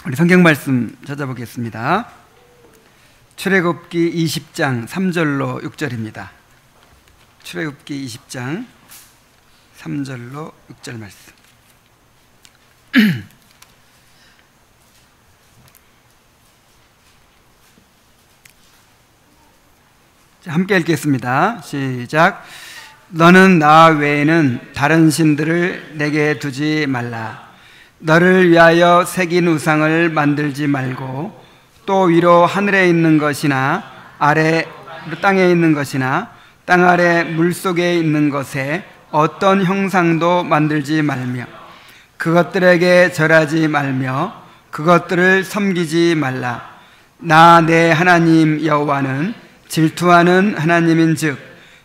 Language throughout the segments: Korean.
우리 성경 말씀 찾아보겠습니다. 출애굽기 20장 3절로 6절입니다. 출애굽기 20장 3절로 6절 말씀. 자, 함께 읽겠습니다. 시작. 너는 나 외에는 다른 신들을 내게 두지 말라. 너를 위하여 새긴 우상을 만들지 말고 또 위로 하늘에 있는 것이나 아래 땅에 있는 것이나 땅 아래 물속에 있는 것에 어떤 형상도 만들지 말며 그것들에게 절하지 말며 그것들을 섬기지 말라. 나 내 하나님 여호와는 질투하는 하나님인즉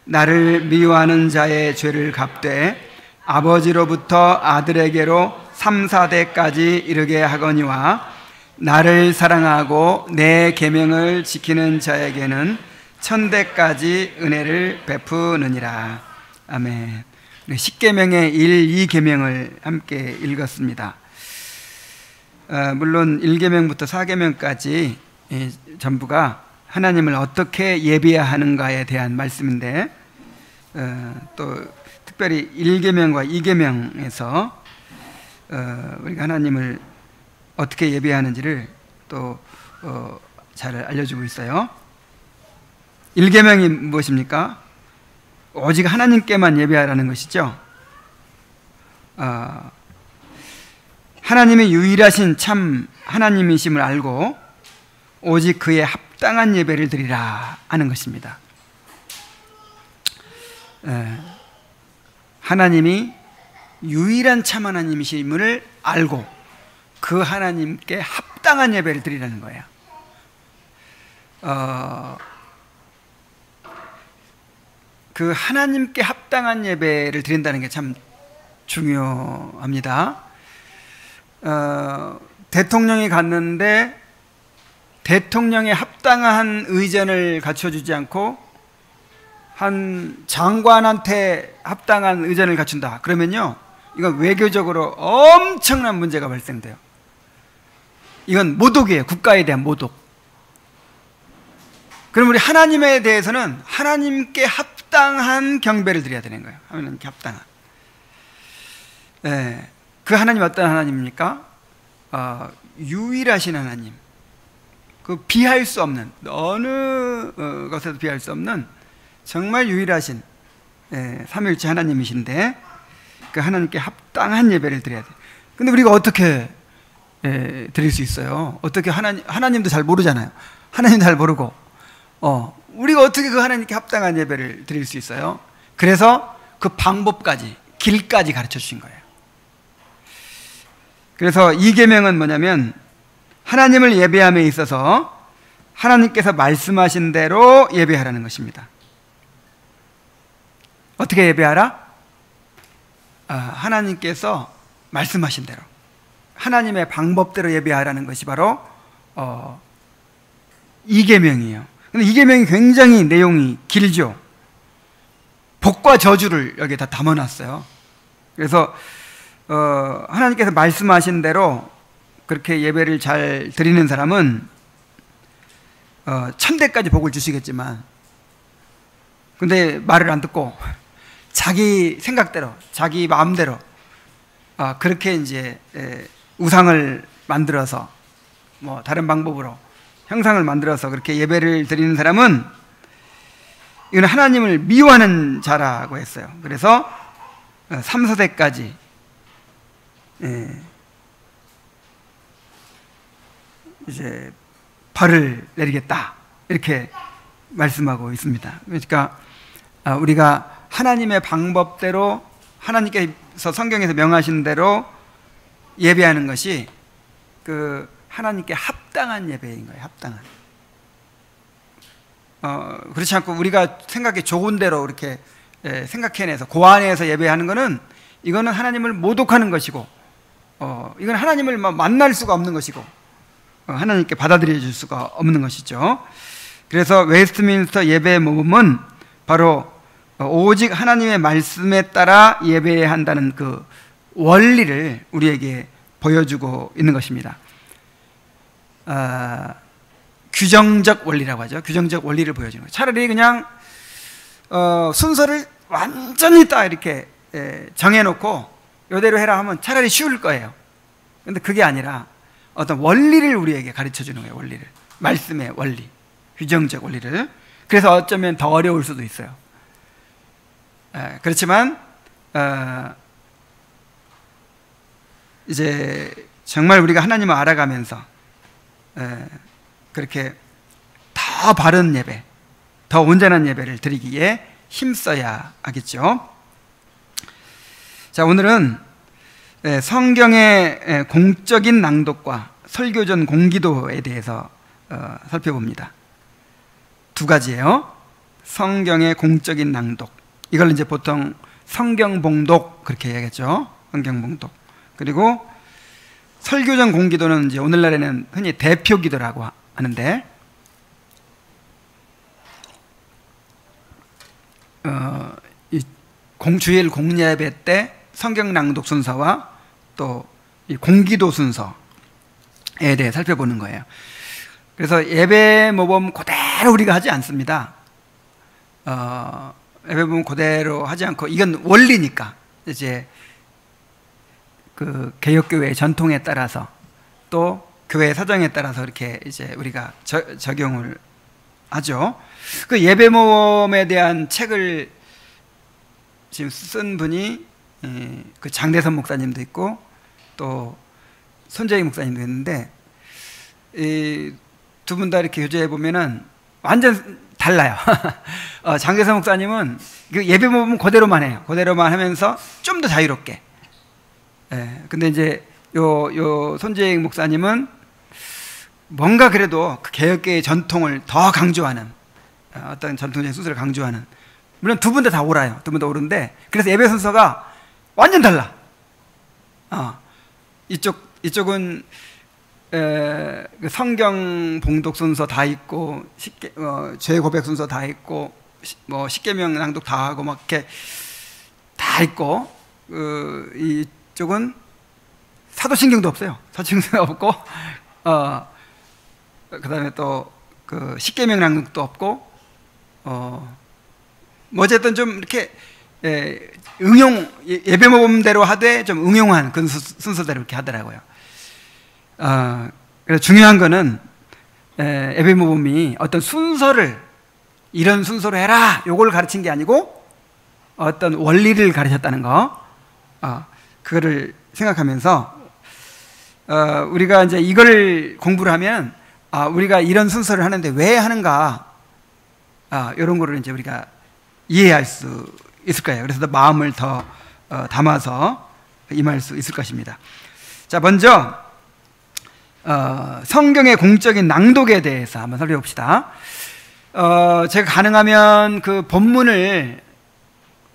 나를 미워하는 자의 죄를 갚되 아버지로부터 아들에게로 3, 4대까지 이르게 하거니와 나를 사랑하고 내 계명을 지키는 자에게는 1000대까지 은혜를 베푸느니라. 아멘. 십계명의 1, 2계명을 함께 읽었습니다. 물론 1계명부터 4계명까지 전부가 하나님을 어떻게 예배해야 하는가에 대한 말씀인데, 또 특별히 1계명과 2계명에서 우리가 하나님을 어떻게 예배하는지를 또 잘 알려주고 있어요. 1계명이 무엇입니까? 오직 하나님께만 예배하라는 것이죠. 하나님의 유일하신 참 하나님이심을 알고 오직 그의 합당한 예배를 드리라 하는 것입니다. 하나님이 유일한 참 하나님이심을 알고 그 하나님께 합당한 예배를 드리라는 거예요. 그 하나님께 합당한 예배를 드린다는 게 참 중요합니다. 대통령이 갔는데 대통령의 합당한 의전을 갖춰주지 않고 한 장관한테 합당한 의전을 갖춘다 그러면요, 이건 외교적으로 엄청난 문제가 발생돼요. 이건 모독이에요. 국가에 대한 모독. 그럼 우리 하나님에 대해서는 하나님께 합당한 경배를 드려야 되는 거예요. 하나님께 합당한. 그 하나님 어떤 하나님입니까? 유일하신 하나님. 그 비할 수 없는, 어느 것에도 비할 수 없는 정말 유일하신 삼위일체 하나님이신데 그 하나님께 합당한 예배를 드려야 돼요. 근데 우리가 어떻게 드릴 수 있어요? 어떻게 하나님도 잘 모르잖아요. 하나님 잘 모르고 우리가 어떻게 그 하나님께 합당한 예배를 드릴 수 있어요? 그래서 그 방법까지, 길까지 가르쳐 주신 거예요. 그래서 이 계명은 뭐냐면 하나님을 예배함에 있어서 하나님께서 말씀하신 대로 예배하라는 것입니다. 어떻게 예배하라? 하나님께서 말씀하신 대로 하나님의 방법대로 예배하라는 것이 바로 이 계명이에요. 근데 이 계명이 굉장히 내용이 길죠. 복과 저주를 여기에 다 담아놨어요. 그래서 하나님께서 말씀하신 대로 그렇게 예배를 잘 드리는 사람은 1000대까지 복을 주시겠지만, 근데 말을 안 듣고 자기 생각대로, 자기 마음대로 그렇게 이제 우상을 만들어서 뭐 다른 방법으로 형상을 만들어서 그렇게 예배를 드리는 사람은 이건 하나님을 미워하는 자라고 했어요. 그래서 3, 4대까지 이제 벌을 내리겠다 이렇게 말씀하고 있습니다. 그러니까 우리가 하나님의 방법대로 하나님께서 성경에서 명하신 대로 예배하는 것이 그 하나님께 합당한 예배인 거예요. 합당한. 그렇지 않고 우리가 생각이 좋은 대로 이렇게 생각해내서 고안해서 예배하는 것은 이거는 하나님을 모독하는 것이고, 이건 하나님을 만날 수가 없는 것이고, 하나님께 받아들여 줄 수가 없는 것이죠. 그래서 웨스트민스터 예배의 모범은 바로 오직 하나님의 말씀에 따라 예배해야 한다는 그 원리를 우리에게 보여주고 있는 것입니다. 규정적 원리라고 하죠. 규정적 원리를 보여주는 거예요. 차라리 그냥 순서를 완전히 딱 이렇게 정해놓고 이대로 해라 하면 차라리 쉬울 거예요. 근데 그게 아니라 어떤 원리를 우리에게 가르쳐 주는 거예요. 원리를, 말씀의 원리, 규정적 원리를. 그래서 어쩌면 더 어려울 수도 있어요. 그렇지만 이제 정말 우리가 하나님을 알아가면서 그렇게 더 바른 예배, 더 온전한 예배를 드리기에 힘써야 하겠죠. 자, 오늘은 성경의 공적인 낭독과 설교전 공기도에 대해서 살펴봅니다. 두 가지예요. 성경의 공적인 낭독, 이걸 이제 보통 성경봉독 그렇게 얘기하겠죠. 성경봉독. 그리고 설교전 공기도는 이제 오늘날에는 흔히 대표기도라고 하는데, 주일 공예배 때 성경 낭독 순서와 또 이 공기도 순서에 대해 살펴보는 거예요. 그래서 예배 모범 그대로 우리가 하지 않습니다. 예배 모범 그대로 하지 않고, 이건 원리니까 이제 그 개혁교회의 전통에 따라서 또 교회 사정에 따라서 이렇게 이제 우리가 적용을 하죠. 그 예배 모범에 대한 책을 지금 쓴 분이 그 장대선 목사님도 있고 또 손재희 목사님도 있는데, 두 분 다 이렇게 교제해 보면은 완전 달라요. 장대선 목사님은 그 예배 모범 그대로만 해요. 그대로만 하면서 좀 더 자유롭게. 근데 이제 요 손재희 목사님은 뭔가 그래도 그 개혁계의 전통을 더 강조하는, 어떤 전통적인 순서를 강조하는. 물론 두 분 다 옳아요. 두 분 다 옳은데, 그래서 예배 순서가 완전 달라. 이쪽은 성경 봉독 순서 다 있고, 죄 고백 순서 다 있고, 뭐 십계명 낭독 다 하고 막 이렇게 다 있고, 이쪽은 사도신경도 없어요. 사도신경도 없고, 그다음에 또 그 십계명 낭독도 없고, 뭐 어쨌든 좀 이렇게 예배 모범대로 하되 좀 응용한 그 순서대로 이렇게 하더라고요. 그래서 중요한 거는 예배 모범이 어떤 순서를, 이런 순서로 해라 요걸 가르친 게 아니고 어떤 원리를 가르쳤다는 거, 그거를 생각하면서 우리가 이제 이걸 공부를 하면 우리가 이런 순서를 하는데 왜 하는가, 이런 거를 이제 우리가 이해할 수 있을 거예요. 그래서 더 마음을 더 담아서 임할 수 있을 것입니다. 자, 먼저 성경의 공적인 낭독에 대해서 한번 살펴봅시다. 제가 가능하면 그 본문을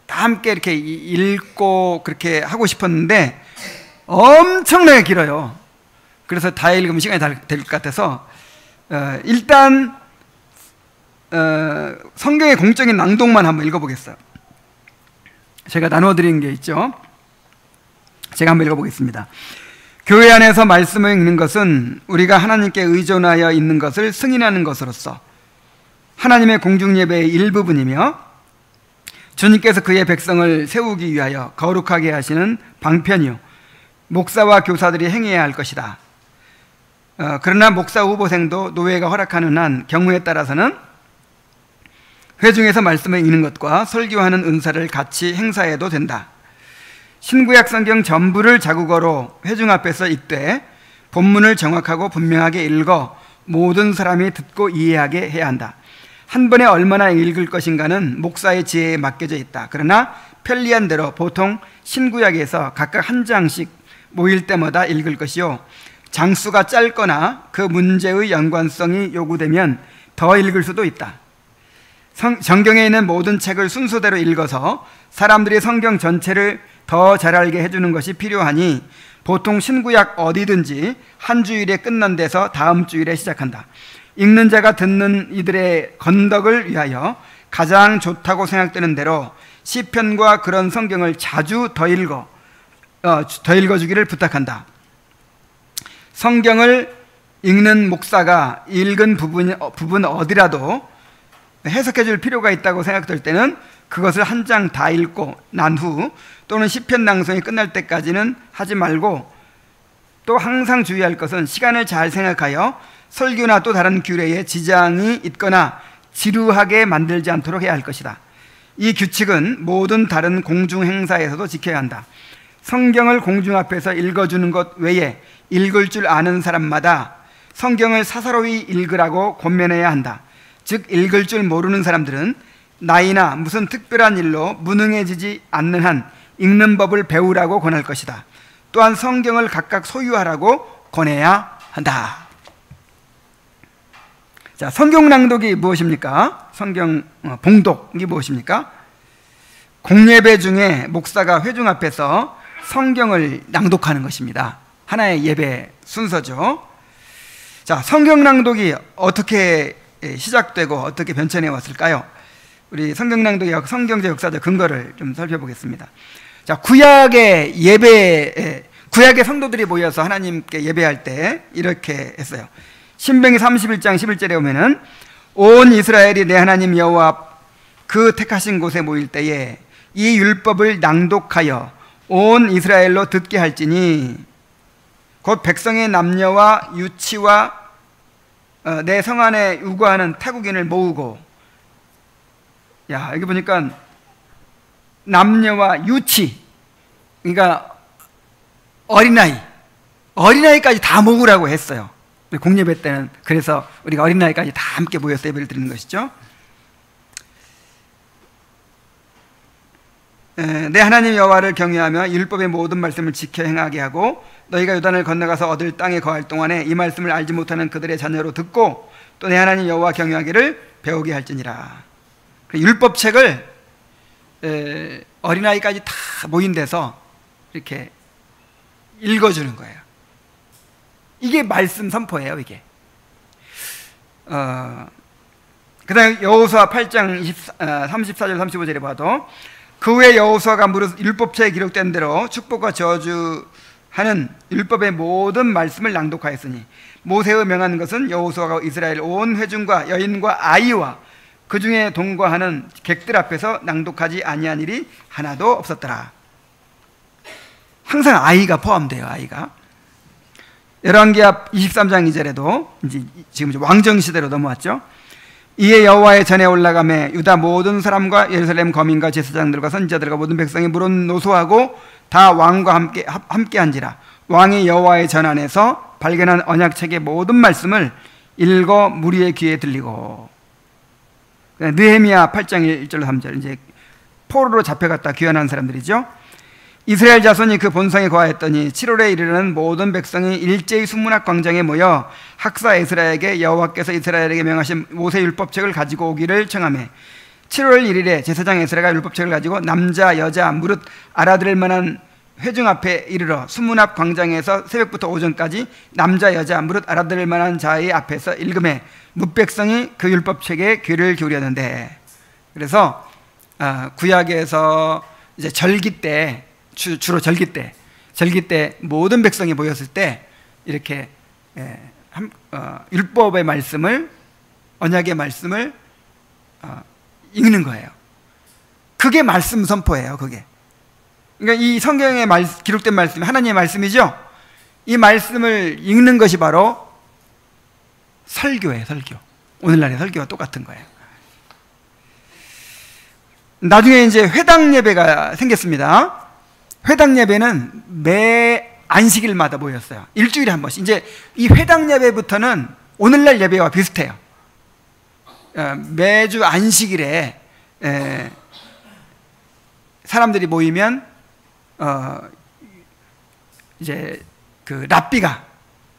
다 함께 이렇게 읽고 그렇게 하고 싶었는데 엄청나게 길어요. 그래서 다 읽으면 시간이 될 것 같아서 일단 성경의 공적인 낭독만 한번 읽어보겠어요. 제가 나눠드린 게 있죠. 제가 한번 읽어보겠습니다. 교회 안에서 말씀을 읽는 것은 우리가 하나님께 의존하여 있는 것을 승인하는 것으로서 하나님의 공중예배의 일부분이며, 주님께서 그의 백성을 세우기 위하여 거룩하게 하시는 방편이요 목사와 교사들이 행해야 할 것이다. 그러나 목사 후보생도 노예가 허락하는 한 경우에 따라서는 회중에서 말씀을 읽는 것과 설교하는 은사를 같이 행사해도 된다. 신구약 성경 전부를 자국어로 회중 앞에서 읽되 본문을 정확하고 분명하게 읽어 모든 사람이 듣고 이해하게 해야 한다. 한 번에 얼마나 읽을 것인가는 목사의 지혜에 맡겨져 있다. 그러나 편리한 대로 보통 신구약에서 각각 한 장씩 모일 때마다 읽을 것이요, 장수가 짧거나 그 문제의 연관성이 요구되면 더 읽을 수도 있다. 성경에 있는 모든 책을 순서대로 읽어서 사람들이 성경 전체를 더 잘 알게 해주는 것이 필요하니 보통 신구약 어디든지 한 주일에 끝난 데서 다음 주일에 시작한다. 읽는 자가 듣는 이들의 건덕을 위하여 가장 좋다고 생각되는 대로 시편과 그런 성경을 자주 더 읽어주기를 부탁한다. 성경을 읽는 목사가 읽은 부분 어디라도 해석해 줄 필요가 있다고 생각될 때는 그것을 한 장 다 읽고 난 후 또는 시편 낭송이 끝날 때까지는 하지 말고, 또 항상 주의할 것은 시간을 잘 생각하여 설교나 또 다른 규례에 지장이 있거나 지루하게 만들지 않도록 해야 할 것이다. 이 규칙은 모든 다른 공중 행사에서도 지켜야 한다. 성경을 공중 앞에서 읽어주는 것 외에 읽을 줄 아는 사람마다 성경을 사사로이 읽으라고 권면해야 한다. 즉 읽을 줄 모르는 사람들은 나이나 무슨 특별한 일로 무능해지지 않는 한 읽는 법을 배우라고 권할 것이다. 또한 성경을 각각 소유하라고 권해야 한다. 자, 성경 낭독이 무엇입니까? 성경 봉독이 무엇입니까? 공예배 중에 목사가 회중 앞에서 성경을 낭독하는 것입니다. 하나의 예배 순서죠. 자, 성경 낭독이 어떻게 시작되고 어떻게 변천해 왔을까요? 우리 성경 낭독의 성경적 역사적 근거를 좀 살펴보겠습니다. 자, 구약의 구약의 성도들이 모여서 하나님께 예배할 때 이렇게 했어요. 신명기 31장 11절에 보면은 온 이스라엘이 내 하나님 여호와 그 택하신 곳에 모일 때에 이 율법을 낭독하여 온 이스라엘로 듣게 할지니 곧 백성의 남녀와 유치와 내 성 안에 유구하는 타국인을 모으고, 야, 여기 보니까 남녀와 유치, 그러니까 어린아이까지 다 모으라고 했어요. 공예배 때는 그래서 우리가 어린아이까지 다 함께 모여서 예배를 드리는 것이죠. 내 하나님 여호와를 경외하며 율법의 모든 말씀을 지켜 행하게 하고, 너희가 요단을 건너가서 얻을 땅에 거할 동안에 이 말씀을 알지 못하는 그들의 자녀로 듣고 또 내 하나님 여호와 경외하기를 배우게 할지니라. 율법책을 어린아이까지 다 모인 데서 이렇게 읽어주는 거예요. 이게 말씀 선포예요, 이게. 그 다음에 여호수아 8장 34절 35절에 봐도 그 후에 여호수아가 무릇 율법책에 기록된 대로 축복과 저주하는 율법의 모든 말씀을 낭독하였으니 모세의 명한 것은 여호수아가 이스라엘 온 회중과 여인과 아이와 그 중에 동거하는 객들 앞에서 낭독하지 아니한 일이 하나도 없었더라. 항상 아이가 포함돼요. 아이가. 열왕기하 23장 2절에도 지금 왕정 시대로 넘어왔죠. 이에 여호와의 전에 올라가매 유다 모든 사람과 예루살렘 거민과 제사장들과 선지자들과 모든 백성이 물은 노소하고 다 왕과 함께한지라. 왕이 여호와의 전 안에서 발견한 언약책의 모든 말씀을 읽어 무리의 귀에 들리고. 느헤미야 8장 1절로 3절, 이제 포로로 잡혀갔다 귀환한 사람들이죠. 이스라엘 자손이 그 본성에 거하였더니 7월에 이르는 모든 백성이 일제히 수문학 광장에 모여 학사 에스라에게 여호와께서 이스라엘에게 명하신 모세 율법책을 가지고 오기를 청하매 7월 1일에 제사장 에스라가 율법책을 가지고 남자 여자 무릇 알아들을 만한 회중 앞에 이르러 수문학 광장에서 새벽부터 오전까지 남자 여자 무릇 알아들을 만한 자의 앞에서 읽음에 뭇백성이 그 율법책에 귀를 기울였는데. 그래서 구약에서 이제 절기 때, 주로 절기 때 모든 백성이 모였을 때 이렇게 율법의 말씀을, 언약의 말씀을 읽는 거예요. 그게 말씀 선포예요. 그게. 그러니까 이 성경에 기록된 말씀이 하나님의 말씀이죠. 이 말씀을 읽는 것이 바로 설교예요. 설교. 오늘날의 설교와 똑같은 거예요. 나중에 이제 회당 예배가 생겼습니다. 회당 예배는 매 안식일마다 모였어요. 일주일에 한 번씩. 이제 이 회당 예배부터는 오늘날 예배와 비슷해요. 매주 안식일에 사람들이 모이면 이제 그 랍비가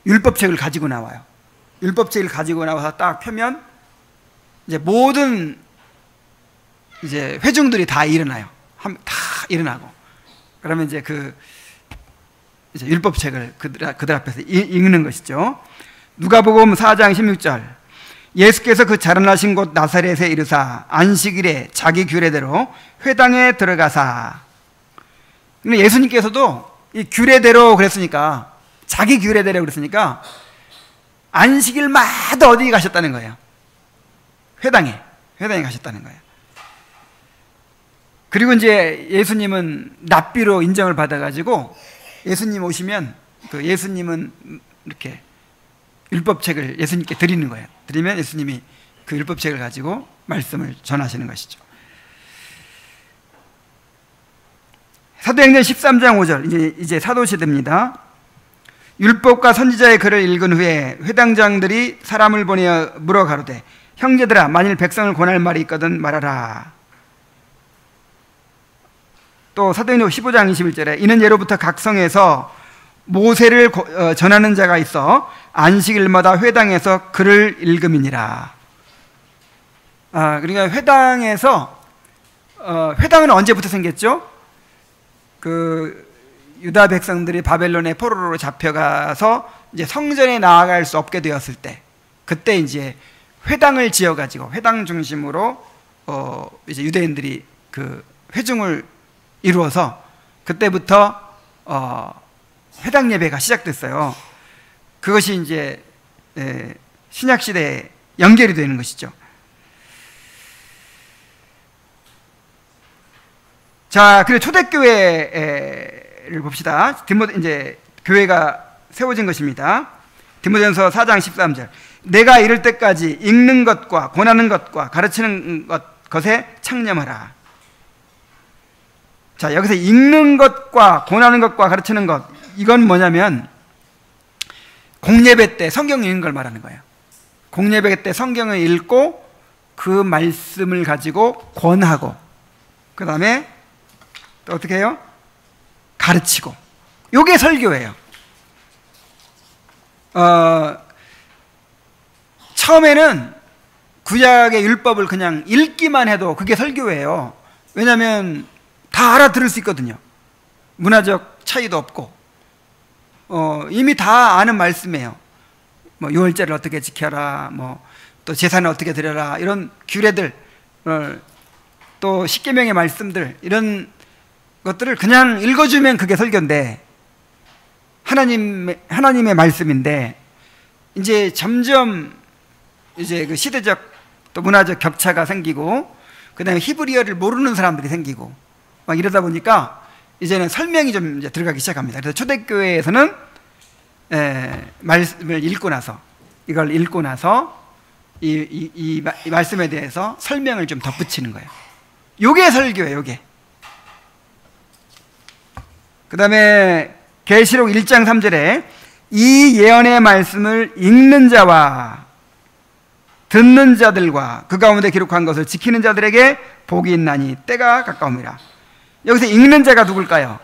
율법책을 가지고 나와요. 율법책을 가지고 나와서 딱 펴면 이제 모든 이제 회중들이 다 일어나요. 다 일어나고. 그러면 이제 이제 율법책을 그들 앞에서 읽는 것이죠. 누가복음 4장 16절. 예수께서 그 자라나신 곳 나사렛에 이르사 안식일에 자기 규례대로 회당에 들어가사. 예수님께서도 이 규례대로 그랬으니까, 자기 규례대로 그랬으니까 안식일마다 어디 가셨다는 거예요? 회당에 가셨다는 거예요. 그리고 이제 예수님은 납비로 인정을 받아가지고 예수님 오시면 그 예수님은 이렇게 율법책을 예수님께 드리는 거예요. 드리면 예수님이 그 율법책을 가지고 말씀을 전하시는 것이죠. 사도행전 13장 5절, 이제 사도시대입니다. 율법과 선지자의 글을 읽은 후에 회당장들이 사람을 보내어 물어 가로되 형제들아 만일 백성을 권할 말이 있거든 말하라. 또 사도행전 15장 21절에 이는 예로부터 각 성에서 모세를 전하는 자가 있어 안식일마다 회당에서 글을 읽음이니라. 그러니까 회당은 언제부터 생겼죠? 그 유다 백성들이 바벨론의 포로로 잡혀가서 이제 성전에 나아갈 수 없게 되었을 때, 그때 이제 회당을 지어가지고 회당 중심으로 이제 유대인들이 그 회중을 이루어서 그때부터 회당 예배가 시작됐어요. 그것이 이제 신약 시대에 연결이 되는 것이죠. 자, 그리고 초대교회를 봅시다. 이제 교회가 세워진 것입니다. 디모데전서 4장 13절. 내가 이를 때까지 읽는 것과 권하는 것과 가르치는 것에 창념하라. 자, 여기서 읽는 것과 권하는 것과 가르치는 것, 이건 뭐냐면 공예배 때 성경 읽는 걸 말하는 거예요. 공예배 때 성경을 읽고 그 말씀을 가지고 권하고, 그 다음에 또 어떻게 해요? 가르치고. 요게 설교예요. 처음에는 구약의 율법을 그냥 읽기만 해도 그게 설교예요. 왜냐하면 다 알아들을 수 있거든요. 문화적 차이도 없고 이미 다 아는 말씀이에요. 뭐 유월절을 어떻게 지켜라, 뭐 또 제사는 어떻게 드려라, 이런 규례들, 또 십계명의 말씀들, 이런 것들을 그냥 읽어주면 그게 설교인데, 하나님의 말씀인데, 이제 점점 이제 그 시대적 또 문화적 격차가 생기고, 그 다음에 히브리어를 모르는 사람들이 생기고, 막 이러다 보니까 이제는 설명이 좀 이제 들어가기 시작합니다. 그래서 초대교회에서는 말씀을 읽고 나서, 이걸 읽고 나서 이 말씀에 대해서 설명을 좀 덧붙이는 거예요. 요게 설교예요, 요게. 그 다음에 계시록 1장 3절에 이 예언의 말씀을 읽는 자와 듣는 자들과 그 가운데 기록한 것을 지키는 자들에게 복이 있나니 때가 가까움이라. 여기서 읽는 자가 누굴까요?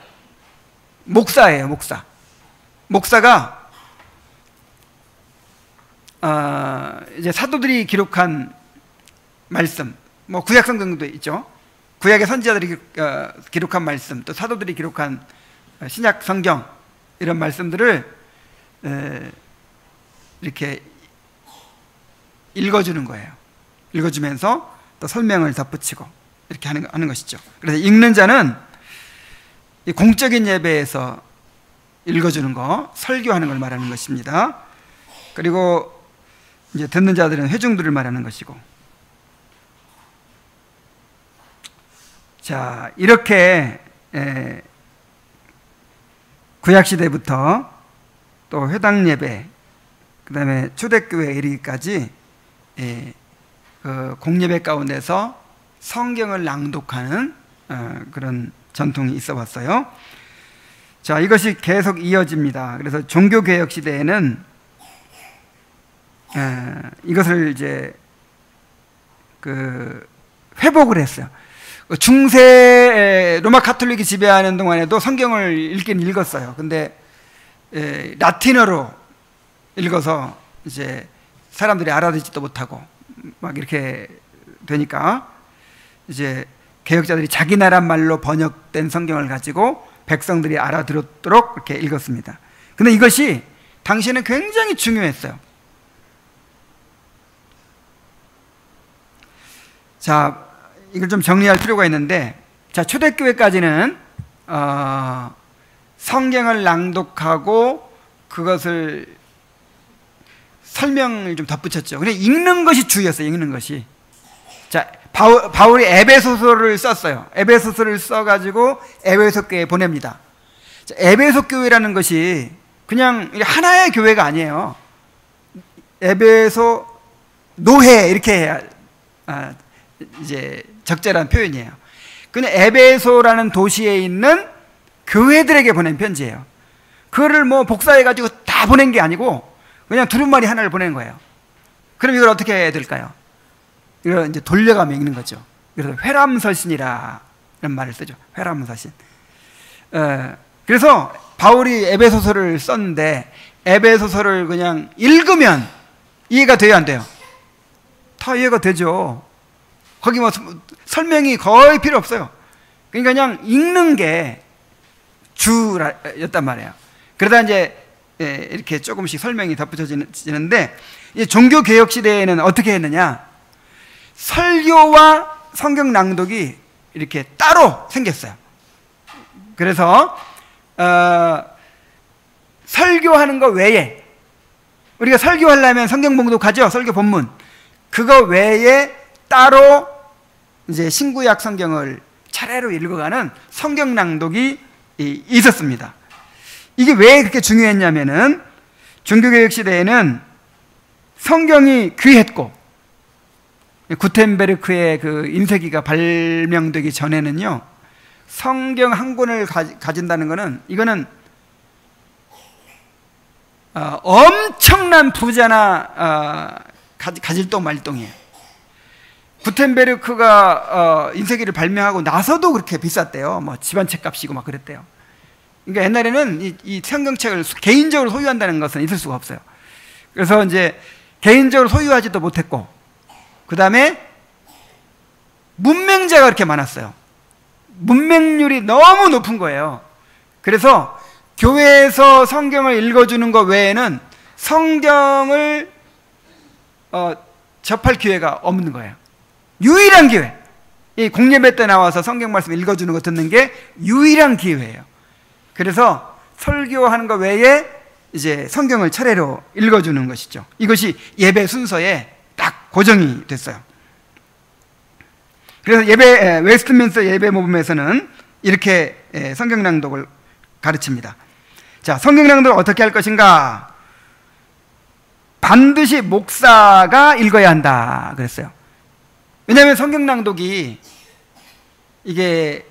목사예요, 목사. 목사가 이제 사도들이 기록한 말씀, 뭐 구약 성경도 있죠. 구약의 선지자들이 기록한 말씀, 또 사도들이 기록한 신약 성경, 이런 말씀들을 이렇게 읽어주는 거예요. 읽어주면서 또 설명을 덧붙이고 이렇게 하는 것이죠. 그래서 읽는 자는 이 공적인 예배에서 읽어주는 거, 설교하는 걸 말하는 것입니다. 그리고 이제 듣는 자들은 회중들을 말하는 것이고. 자, 이렇게 구약시대부터 또 회당 예배, 그 다음에 초대교회에 이르기까지 그 공예배 가운데서 성경을 낭독하는 그런 전통이 있어 왔어요. 자, 이것이 계속 이어집니다. 그래서 종교개혁 시대에는 이것을 이제 그 회복을 했어요. 중세 로마 가톨릭이 지배하는 동안에도 성경을 읽긴 읽었어요. 근데 라틴어로 읽어서 이제 사람들이 알아듣지도 못하고 막 이렇게 되니까 이제 개혁자들이 자기 나라 말로 번역된 성경을 가지고 백성들이 알아들었도록 이렇게 읽었습니다. 근데 이것이 당시에는 굉장히 중요했어요. 자, 이걸 좀 정리할 필요가 있는데, 자, 초대교회까지는 성경을 낭독하고 그것을 설명을 좀 덧붙였죠. 그냥 읽는 것이 주였어요. 읽는 것이. 자, 바울이 에베소서를 썼어요. 에베소서를 써가지고 에베소 교회에 보냅니다. 자, 에베소 교회라는 것이 그냥 하나의 교회가 아니에요. 에베소 노회 이렇게 해야 이제 적절한 표현이에요. 그냥 에베소라는 도시에 있는 교회들에게 보낸 편지예요. 그거를 뭐 복사해가지고 다 보낸 게 아니고 그냥 두루마리 하나를 보낸 거예요. 그럼 이걸 어떻게 해야 될까요? 이걸 이제 돌려가며 읽는 거죠. 그래서 회람서신이라 이런 말을 쓰죠. 회람서신. 그래서 바울이 에베소서를 썼는데 에베소서를 그냥 읽으면 이해가 돼요, 안 돼요? 다 이해가 되죠. 거기 뭐 설명이 거의 필요 없어요. 그러니까 그냥 읽는 게 주였단 말이에요. 그러다 이제 이렇게 조금씩 설명이 덧붙여지는데 종교개혁 시대에는 어떻게 했느냐? 설교와 성경 낭독이 이렇게 따로 생겼어요. 그래서 설교하는 거 외에 우리가 설교하려면 성경 봉독하죠. 설교 본문. 그거 외에 따로 이제 신구약 성경을 차례로 읽어가는 성경 낭독이 있었습니다. 이게 왜 그렇게 중요했냐면은 종교개혁 시대에는 성경이 귀했고 구텐베르크의 그 인쇄기가 발명되기 전에는요, 성경 한 권을 가진다는 것은 이거는 엄청난 부자나 가질동 말동이에요. 구텐베르크가 인쇄기를 발명하고 나서도 그렇게 비쌌대요. 뭐 집안책 값이고 막 그랬대요. 그러니까 옛날에는 이 성경책을 개인적으로 소유한다는 것은 있을 수가 없어요. 그래서 이제 개인적으로 소유하지도 못했고, 그 다음에 문맹자가 그렇게 많았어요. 문맹률이 너무 높은 거예요. 그래서 교회에서 성경을 읽어주는 것 외에는 성경을 접할 기회가 없는 거예요. 유일한 기회. 이 공예배 때 나와서 성경 말씀 읽어주는 거 듣는 게 유일한 기회예요. 그래서 설교하는 것 외에 이제 성경을 차례로 읽어주는 것이죠. 이것이 예배 순서에 딱 고정이 됐어요. 그래서 웨스트민스터 예배 모범에서는 이렇게 성경 낭독을 가르칩니다. 자, 성경 낭독을 어떻게 할 것인가? 반드시 목사가 읽어야 한다 그랬어요. 왜냐하면 성경 낭독이 이게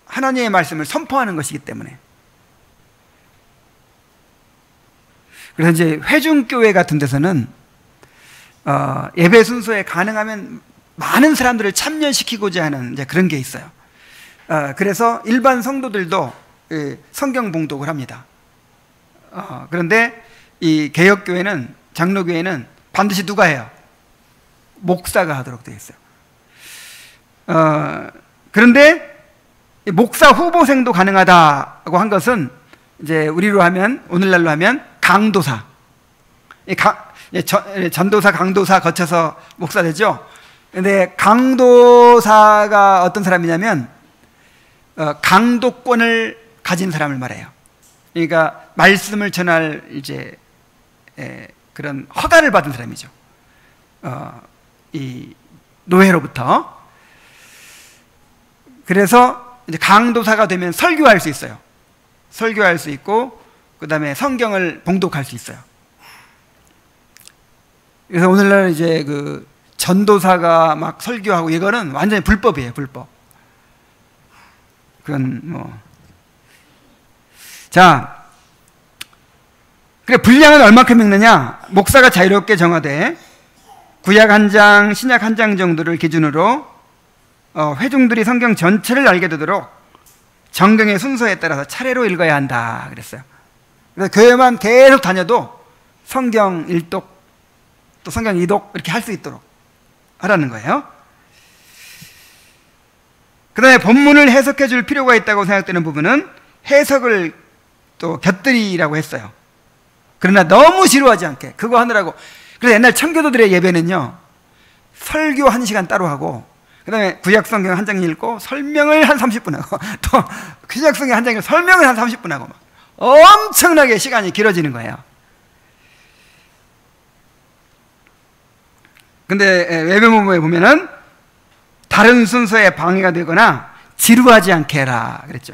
하나님의 말씀을 선포하는 것이기 때문에. 그래서 이제 회중교회 같은 데서는 예배 순서에 가능하면 많은 사람들을 참여시키고자 하는 이제 그런 게 있어요. 그래서 일반 성도들도 성경 봉독을 합니다. 그런데 이 개혁교회는, 장로교회는 반드시 누가 해요? 목사가 하도록 되어 있어요. 그런데 목사 후보생도 가능하다고 한 것은 이제 우리로 하면, 오늘날로 하면 강도사. 전도사, 강도사 거쳐서 목사 되죠. 근데 강도사가 어떤 사람이냐면 강도권을 가진 사람을 말해요. 그러니까 말씀을 전할 이제 그런 허가를 받은 사람이죠. 이 노예로부터. 그래서 이제 강도사가 되면 설교할 수 있어요. 설교할 수 있고, 그 다음에 성경을 봉독할 수 있어요. 그래서 오늘날 이제 그 전도사가 막 설교하고 이거는 완전히 불법이에요, 불법. 그건 뭐. 자, 그래, 분량은 얼마큼 읽느냐? 목사가 자유롭게 정하되 구약 한 장, 신약 한 장 정도를 기준으로 회중들이 성경 전체를 알게 되도록 정경의 순서에 따라서 차례로 읽어야 한다 그랬어요. 그래서 교회만 계속 다녀도 성경 1독 또 성경 2독 이렇게 할 수 있도록 하라는 거예요. 그 다음에 본문을 해석해 줄 필요가 있다고 생각되는 부분은 해석을 또 곁들이라고 했어요. 그러나 너무 지루하지 않게 그거 하느라고. 그래서 옛날 청교도들의 예배는요, 설교 1시간 따로 하고, 그 다음에 구약성경 한 장 읽고 설명을 한 30분 하고, 또 구약성경 한 장 읽고 설명을 한 30분 하고, 막 엄청나게 시간이 길어지는 거예요. 근데 예배모범에 보면은 다른 순서에 방해가 되거나 지루하지 않게 해라 그랬죠.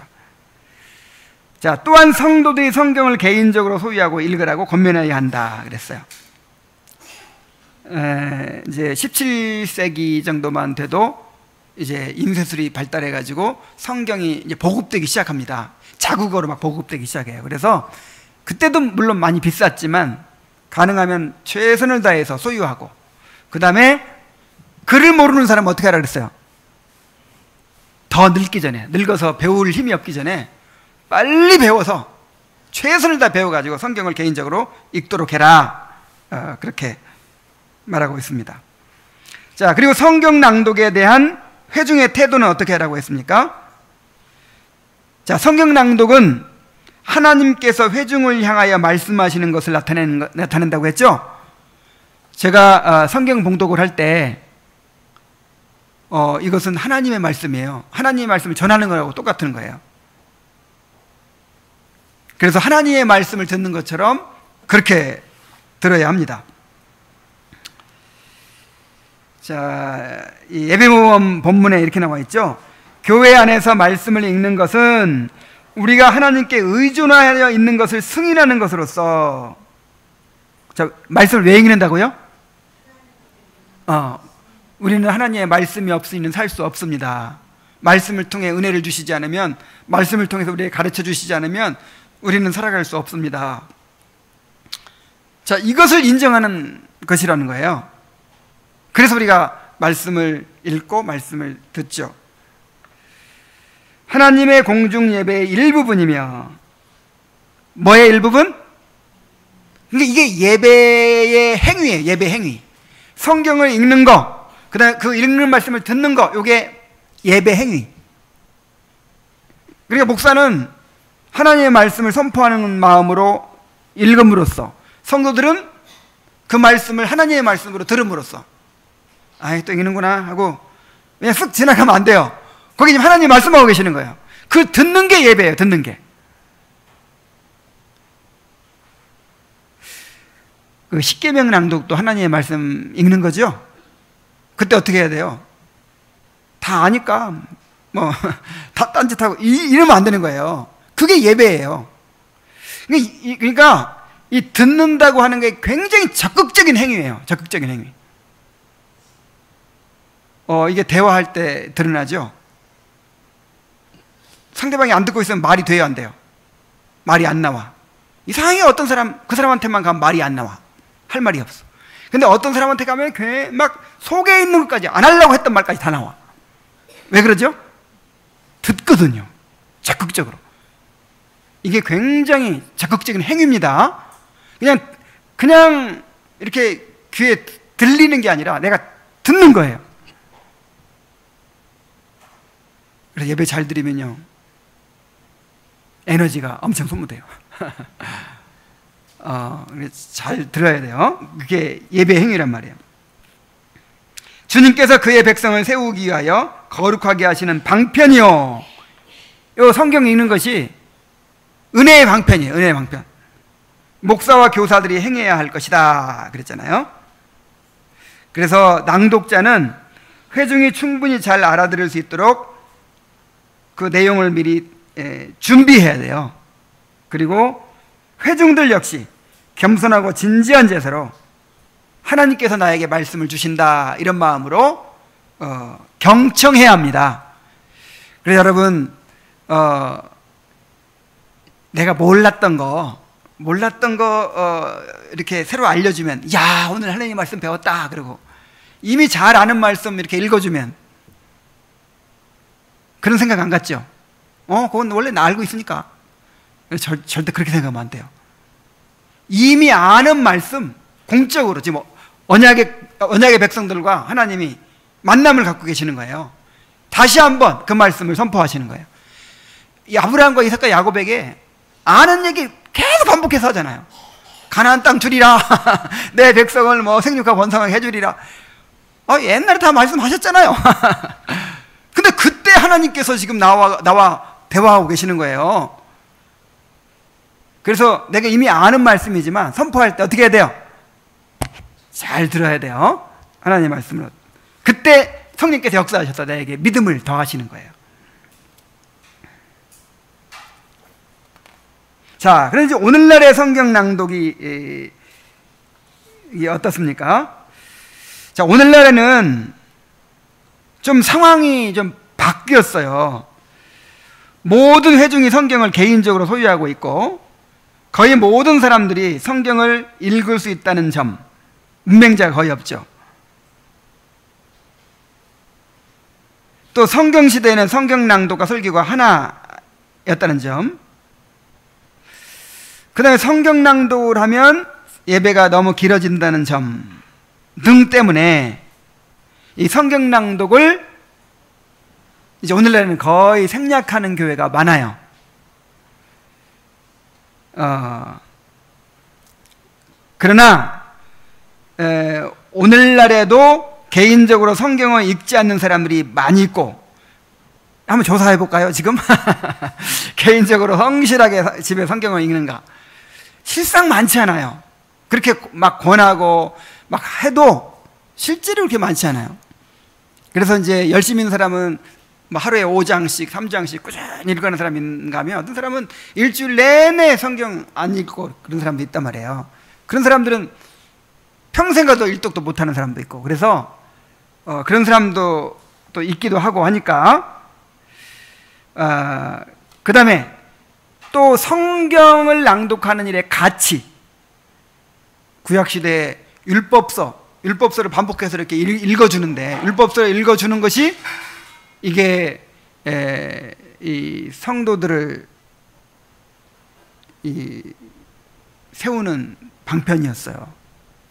자, 또한 성도들이 성경을 개인적으로 소유하고 읽으라고 권면해야 한다 그랬어요. 이제 17세기 정도만 돼도 이제 인쇄술이 발달해 가지고 성경이 이제 보급되기 시작합니다. 자국어로 막 보급되기 시작해요. 그래서 그때도 물론 많이 비쌌지만 가능하면 최선을 다해서 소유하고, 그 다음에 글을 모르는 사람은 어떻게 하라 그랬어요? 더 늙기 전에, 늙어서 배울 힘이 없기 전에 빨리 배워서 최선을 다 배워가지고 성경을 개인적으로 읽도록 해라, 그렇게 말하고 있습니다. 자, 그리고 성경 낭독에 대한 회중의 태도는 어떻게 하라고 했습니까? 자, 성경 낭독은 하나님께서 회중을 향하여 말씀하시는 것을 나타낸다고 했죠. 제가 성경 봉독을 할 때 이것은 하나님의 말씀이에요. 하나님의 말씀을 전하는 거하고 똑같은 거예요. 그래서 하나님의 말씀을 듣는 것처럼 그렇게 들어야 합니다. 자, 이 예배모범 본문에 이렇게 나와 있죠. 교회 안에서 말씀을 읽는 것은 우리가 하나님께 의존하여 있는 것을 승인하는 것으로서. 자, 말씀을 왜 읽는다고요? 우리는 하나님의 말씀이 없이는 살 수 없습니다. 말씀을 통해 은혜를 주시지 않으면, 말씀을 통해서 우리에게 가르쳐 주시지 않으면 우리는 살아갈 수 없습니다. 자, 이것을 인정하는 것이라는 거예요. 그래서 우리가 말씀을 읽고 말씀을 듣죠. 하나님의 공중 예배의 일부분이며, 뭐의 일부분? 그러니까 이게 예배의 행위예요. 예배 행위. 성경을 읽는 거, 그다음에 그 읽는 말씀을 듣는 거, 이게 예배 행위. 그러니까 목사는 하나님의 말씀을 선포하는 마음으로 읽음으로써, 성도들은 그 말씀을 하나님의 말씀으로 들음으로써, 아이 또 읽는구나 하고 그냥 쓱 지나가면 안 돼요. 거기 지금 하나님 말씀하고 계시는 거예요. 그 듣는 게 예배예요. 듣는 게. 그 십계명 낭독도 하나님의 말씀 읽는 거죠. 그때 어떻게 해야 돼요? 다 아니까 뭐 다 딴짓하고 이러면 안 되는 거예요. 그게 예배예요. 그러니까 이 듣는다고 하는 게 굉장히 적극적인 행위예요. 적극적인 행위. 이게 대화할 때 드러나죠. 상대방이 안 듣고 있으면 말이 돼요, 안 돼요? 말이 안 나와. 이상하게 어떤 사람, 그 사람한테만 가면 말이 안 나와. 할 말이 없어. 근데 어떤 사람한테 가면 막 속에 있는 것까지, 안 하려고 했던 말까지 다 나와. 왜 그러죠? 듣거든요. 적극적으로. 이게 굉장히 적극적인 행위입니다. 그냥 이렇게 귀에 들리는 게 아니라 내가 듣는 거예요. 그래서 예배 잘 드리면요, 에너지가 엄청 소모돼요. 잘 들어야 돼요. 그게 예배 행위란 말이에요. 주님께서 그의 백성을 세우기 위하여 거룩하게 하시는 방편이요. 이 성경 읽는 것이 은혜의 방편이에요. 은혜의 방편. 목사와 교사들이 행해야 할 것이다 그랬잖아요. 그래서 낭독자는 회중이 충분히 잘 알아들을 수 있도록 그 내용을 미리 준비해야 돼요. 그리고 회중들 역시 겸손하고 진지한 제사로 하나님께서 나에게 말씀을 주신다, 이런 마음으로 경청해야 합니다. 그래서 여러분, 내가 몰랐던 거 이렇게 새로 알려주면, 야, 오늘 하나님 말씀 배웠다 그러고, 이미 잘 아는 말씀 이렇게 읽어주면 그런 생각 안 갖죠? 그건 원래 나 알고 있으니까. 절대 그렇게 생각하면 안 돼요. 이미 아는 말씀, 공적으로 지금 언약의 백성들과 하나님이 만남을 갖고 계시는 거예요. 다시 한번 그 말씀을 선포하시는 거예요. 이 아브라함과 이삭과 야곱에게 아는 얘기 계속 반복해서 하잖아요. 가나안 땅 주리라. 내 백성을 뭐 생육하고 번성하게 해주리라. 옛날에 다 말씀하셨잖아요. 근데 그때 하나님께서 지금 나와 대화하고 계시는 거예요. 그래서 내가 이미 아는 말씀이지만 선포할 때 어떻게 해야 돼요? 잘 들어야 돼요. 하나님의 말씀으로. 그때 성령께서 역사하셔서 나에게 믿음을 더하시는 거예요. 자, 그런데 이제 오늘날의 성경 낭독이 이게 어떻습니까? 자, 오늘날에는 좀 상황이 좀 바뀌었어요. 모든 회중이 성경을 개인적으로 소유하고 있고 거의 모든 사람들이 성경을 읽을 수 있다는 점, 문맹자가 거의 없죠. 또 성경 시대에는 성경 낭독과 설교가 하나였다는 점, 그 다음에 성경 낭독을 하면 예배가 너무 길어진다는 점 등 때문에 이 성경 낭독을 이제 오늘날에는 거의 생략하는 교회가 많아요. 그러나 오늘날에도 개인적으로 성경을 읽지 않는 사람들이 많이 있고, 한번 조사해 볼까요? 지금 개인적으로 성실하게 집에 성경을 읽는가? 실상 많지 않아요. 그렇게 막 권하고 막 해도 실제로 그렇게 많지 않아요. 그래서 이제 열심히 있는 사람은 뭐 하루에 5장씩 3장씩 꾸준히 읽어가는 사람이 있는가 하면, 어떤 사람은 일주일 내내 성경 안 읽고 그런 사람도 있단 말이에요. 그런 사람들은 평생 가도 일독도 못하는 사람도 있고, 그래서 그런 사람도 또 있기도 하고 하니까, 그 다음에 또 성경을 낭독하는 일의 가치, 구약시대에 율법서를 반복해서 이렇게 읽어주는데, 율법서를 읽어주는 것이 이게 이 성도들을 세우는 방편이었어요.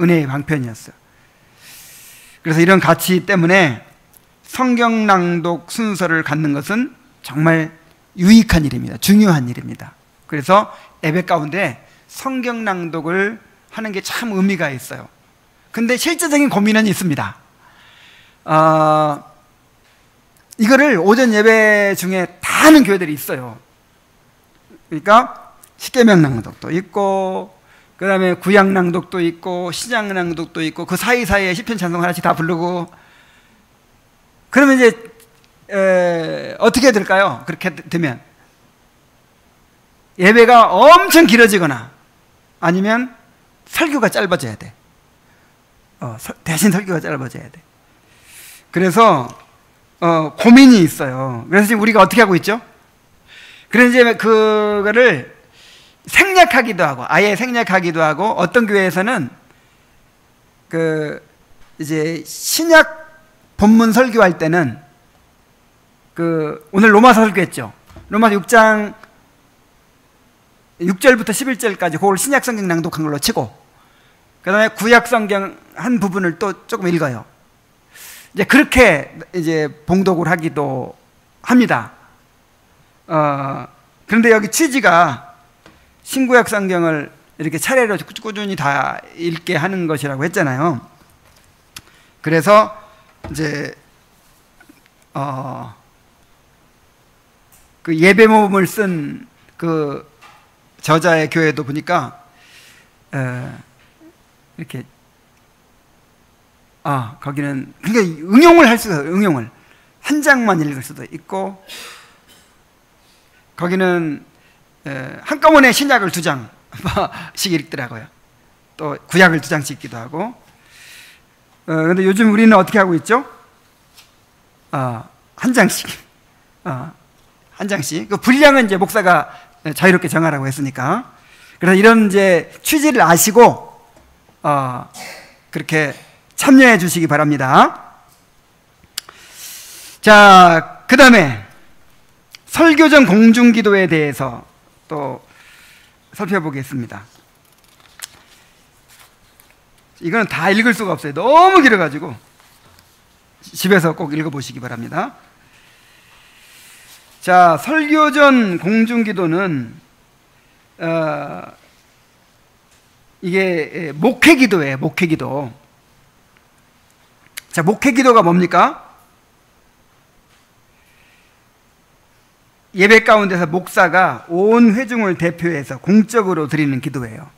은혜의 방편이었어요. 그래서 이런 가치 때문에 성경 낭독 순서를 갖는 것은 정말 유익한 일입니다. 중요한 일입니다. 그래서 예배 가운데 성경 낭독을 하는 게 참 의미가 있어요. 근데 실제적인 고민은 있습니다. 이거를 오전 예배 중에 다 하는 교회들이 있어요. 그러니까 십계명 낭독도 있고, 그 다음에 구약 낭독도 있고, 신약 낭독도 있고, 그 사이사이에 시편 찬송 하나씩 다 부르고. 그러면 이제 어떻게 될까요? 그렇게 되면 예배가 엄청 길어지거나 아니면 설교가 짧아져야 돼. 대신 설교가 짧아져야 돼. 그래서 고민이 있어요. 그래서 지금 우리가 어떻게 하고 있죠? 그래서 이제 그거를 생략하기도 하고, 아예 생략하기도 하고, 어떤 교회에서는 이제 신약 본문 설교할 때는 오늘 로마서 설교했죠. 로마서 6장 6절부터 11절까지 그걸 신약 성경 낭독한 걸로 치고, 그 다음에 구약 성경 한 부분을 또 조금 읽어요. 이제 그렇게 이제 봉독을 하기도 합니다. 그런데 여기 취지가 신구약 성경을 이렇게 차례로 꾸준히 다 읽게 하는 것이라고 했잖아요. 그래서 이제 그 예배 모음을 쓴 그 저자의 교회도 보니까 이렇게 거기는 그러니까 응용을 할 수가, 응용을 한 장만 읽을 수도 있고, 거기는 한꺼번에 신약을 2장씩 읽더라고요. 또 구약을 2장씩 읽기도 하고. 근데 요즘 우리는 어떻게 하고 있죠? 한 장씩, 한 장씩. 그 분량은 이제 목사가 자유롭게 정하라고 했으니까. 그래서 이런 이제 취지를 아시고 그렇게 참여해 주시기 바랍니다. 자, 그 다음에 설교 전 공중기도에 대해서 또 살펴보겠습니다. 이거는 다 읽을 수가 없어요. 너무 길어가지고 집에서 꼭 읽어보시기 바랍니다. 자, 설교 전 공중기도는 이게 목회기도예요. 목회기도. 자, 목회기도가 뭡니까? 예배 가운데서 목사가 온 회중을 대표해서 공적으로 드리는 기도예요.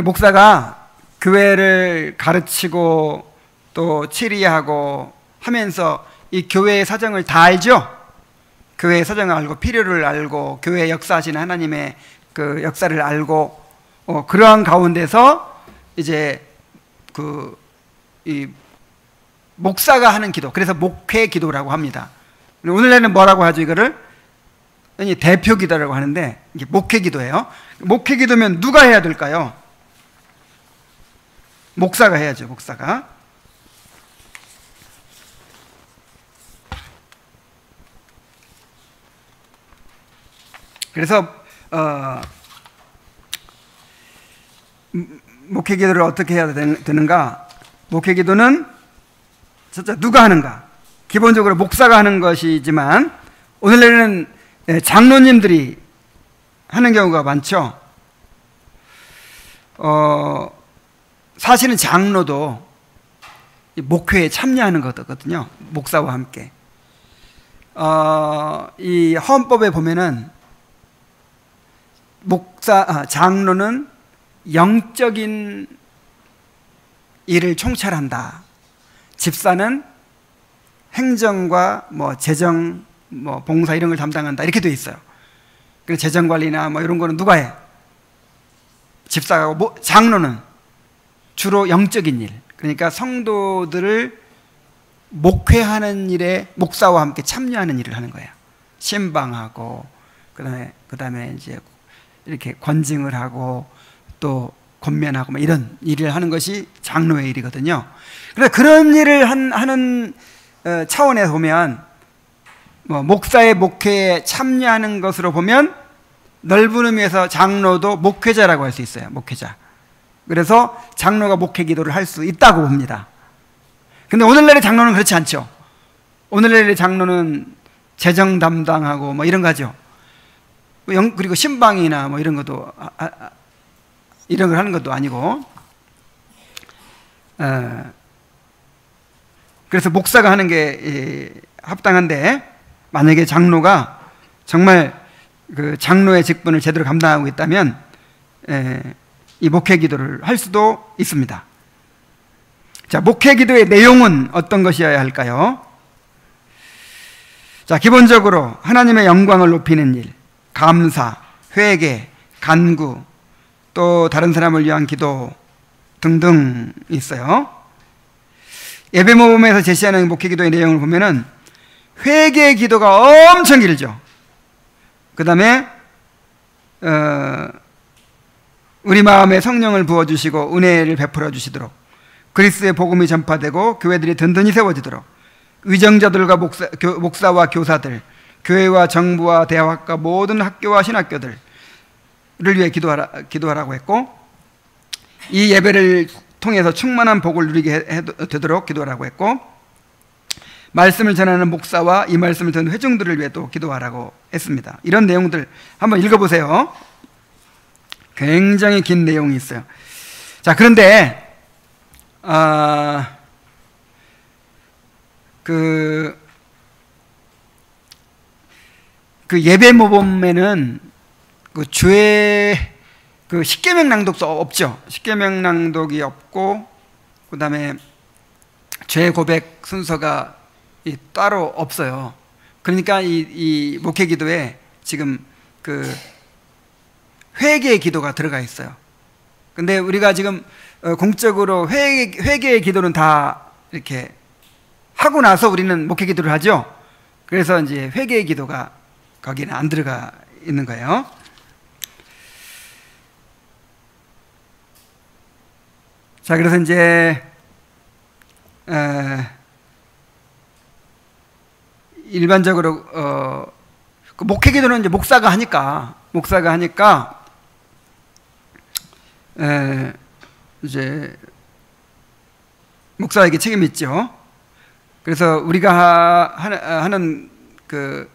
목사가 교회를 가르치고 또 치리하고 하면서 이 교회의 사정을 다 알죠? 교회의 사정을 알고 필요를 알고 교회 역사하시는 하나님의 그 역사를 알고 그러한 가운데서 이제 이 목사가 하는 기도, 그래서 목회 기도라고 합니다. 오늘날은 뭐라고 하죠? 이거를 대표 기도라고 하는데 이게 목회 기도예요. 목회 기도면 누가 해야 될까요? 목사가 해야죠. 목사가. 그래서 목회 기도를 어떻게 해야 되는가? 목회 기도는 진짜 누가 하는가? 기본적으로 목사가 하는 것이지만 오늘날에는 장로님들이 하는 경우가 많죠. 사실은 장로도 목회에 참여하는 거거든요. 목사와 함께. 이 헌법에 보면은 장로는 영적인 일을 총찰한다. 집사는 행정과 재정, 봉사 이런 걸 담당한다. 이렇게 되어 있어요. 그래서 재정 관리나 이런 거는 누가 해? 집사가 하고, 장로는 주로 영적인 일. 그러니까 성도들을 목회하는 일에 목사와 함께 참여하는 일을 하는 거예요. 신방하고, 그다음에 이제 이렇게 권징을 하고 또 권면하고 이런 일을 하는 것이 장로의 일이거든요. 그래서 그런 일을 하는 차원에서 보면 목사의 목회에 참여하는 것으로 보면 넓은 의미에서 장로도 목회자라고 할 수 있어요. 목회자. 그래서 장로가 목회 기도를 할 수 있다고 봅니다. 근데 오늘날의 장로는 그렇지 않죠. 오늘날의 장로는 재정 담당하고 이런 거죠. 그리고 신방이나 이런 것도 이런 걸 하는 것도 아니고, 그래서 목사가 하는 게 합당한데, 만약에 장로가 정말 그 장로의 직분을 제대로 감당하고 있다면 이 목회 기도를 할 수도 있습니다. 자, 목회 기도의 내용은 어떤 것이어야 할까요? 자, 기본적으로 하나님의 영광을 높이는 일, 감사, 회개, 간구, 또 다른 사람을 위한 기도 등등 있어요. 예배 모범에서 제시하는 목회 기도의 내용을 보면은 회개의 기도가 엄청 길죠. 그 다음에 우리 마음에 성령을 부어주시고 은혜를 베풀어 주시도록, 그리스도의 복음이 전파되고 교회들이 든든히 세워지도록, 위정자들과 목사와 교사들, 교회와 정부와 대학과 모든 학교와 신학교들을 위해 기도하라고 했고, 이 예배를 통해서 충만한 복을 누리게 되도록 기도하라고 했고, 말씀을 전하는 목사와 이 말씀을 듣는 회중들을 위해 또 기도하라고 했습니다. 이런 내용들 한번 읽어보세요. 굉장히 긴 내용이 있어요. 자, 그런데 그 예배 모범에는 그 주의 그 십계명 낭독도 없죠. 십계명 낭독이 없고, 그 다음에 죄 고백 순서가 따로 없어요. 그러니까 이 목회 기도에 지금 그 회개의 기도가 들어가 있어요. 근데 우리가 지금 공적으로 회개의 기도는 다 이렇게 하고 나서 우리는 목회 기도를 하죠. 그래서 이제 회개의 기도가 거기는 안 들어가 있는 거예요. 자, 그래서 이제 일반적으로 그 목회 기도는 이제 목사가 하니까 이제 목사에게 책임이 있죠. 그래서 우리가 하는 그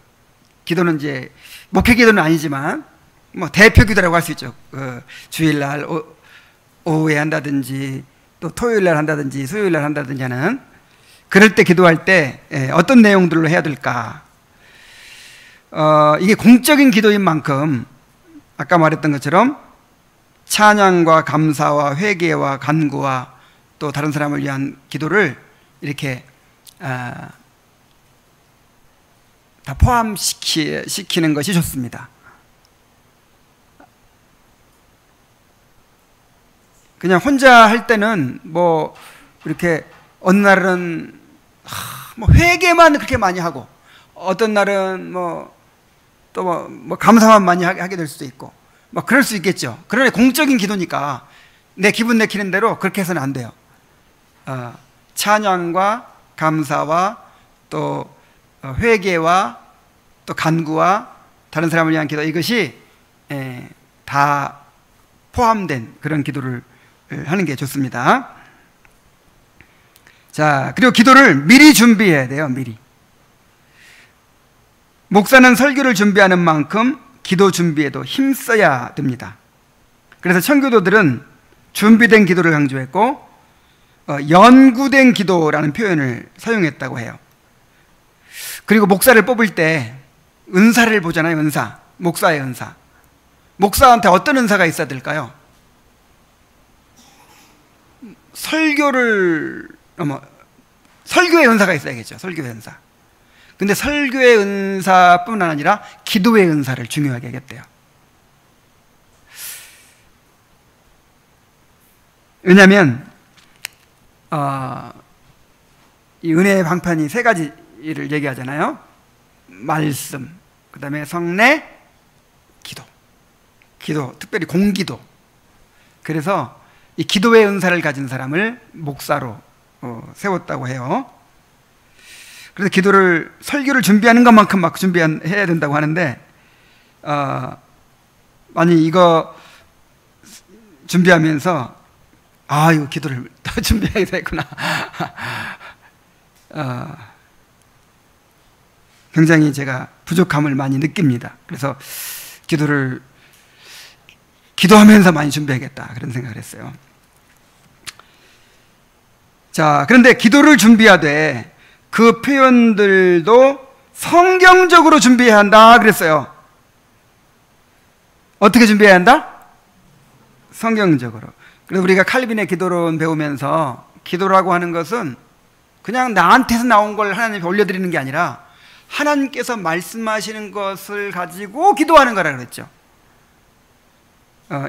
기도는 이제 목회 기도는 아니지만 대표 기도라고 할 수 있죠. 주일날 오후에 한다든지 또 토요일날 한다든지 수요일날 한다든지 하는, 그럴 때 기도할 때 어떤 내용들로 해야 될까? 이게 공적인 기도인 만큼 아까 말했던 것처럼 찬양과 감사와 회개와 간구와 또 다른 사람을 위한 기도를 이렇게 다 포함시키는 것이 좋습니다. 그냥 혼자 할 때는 뭐 이렇게 어느 날은 뭐 회개만 그렇게 많이 하고, 어떤 날은 또 감사만 많이 하게 될 수도 있고, 뭐 그럴 수 있겠죠. 그러나 공적인 기도니까 내 기분 내키는 대로 그렇게 해서는 안 돼요. 찬양과 감사와 또 회개와 또 간구와 다른 사람을 위한 기도, 이것이 다 포함된 그런 기도를 하는 게 좋습니다. 자, 그리고 기도를 미리 준비해야 돼요. 미리. 목사는 설교를 준비하는 만큼 기도 준비에도 힘써야 됩니다. 그래서 청교도들은 준비된 기도를 강조했고, 연구된 기도라는 표현을 사용했다고 해요. 그리고 목사를 뽑을 때 은사를 보잖아요. 은사. 목사의 은사. 목사한테 어떤 은사가 있어야 될까요? 설교의 은사가 있어야겠죠. 설교의 은사. 근데 설교의 은사뿐 아니라 기도의 은사를 중요하게 하겠대요. 왜냐하면 이 은혜의 방편이 세 가지를 얘기하잖아요. 말씀, 그 다음에 성례, 기도, 특별히 공기도. 그래서 이 기도의 은사를 가진 사람을 목사로 세웠다고 해요. 그래서 설교를 준비하는 것만큼 막 준비해야 된다고 하는데, 만약 이거 준비하면서 이거 기도를 더 준비해야 되겠구나. 굉장히 제가 부족함을 많이 느낍니다. 그래서 기도하면서 많이 준비해야겠다, 그런 생각을 했어요. 자, 그런데 기도를 준비하되 그 표현들도 성경적으로 준비해야 한다 그랬어요. 어떻게 준비해야 한다? 성경적으로. 그래서 우리가 칼빈의 기도론 배우면서, 기도라고 하는 것은 그냥 나한테서 나온 걸 하나님께 올려드리는 게 아니라 하나님께서 말씀하시는 것을 가지고 기도하는 거라 그랬죠.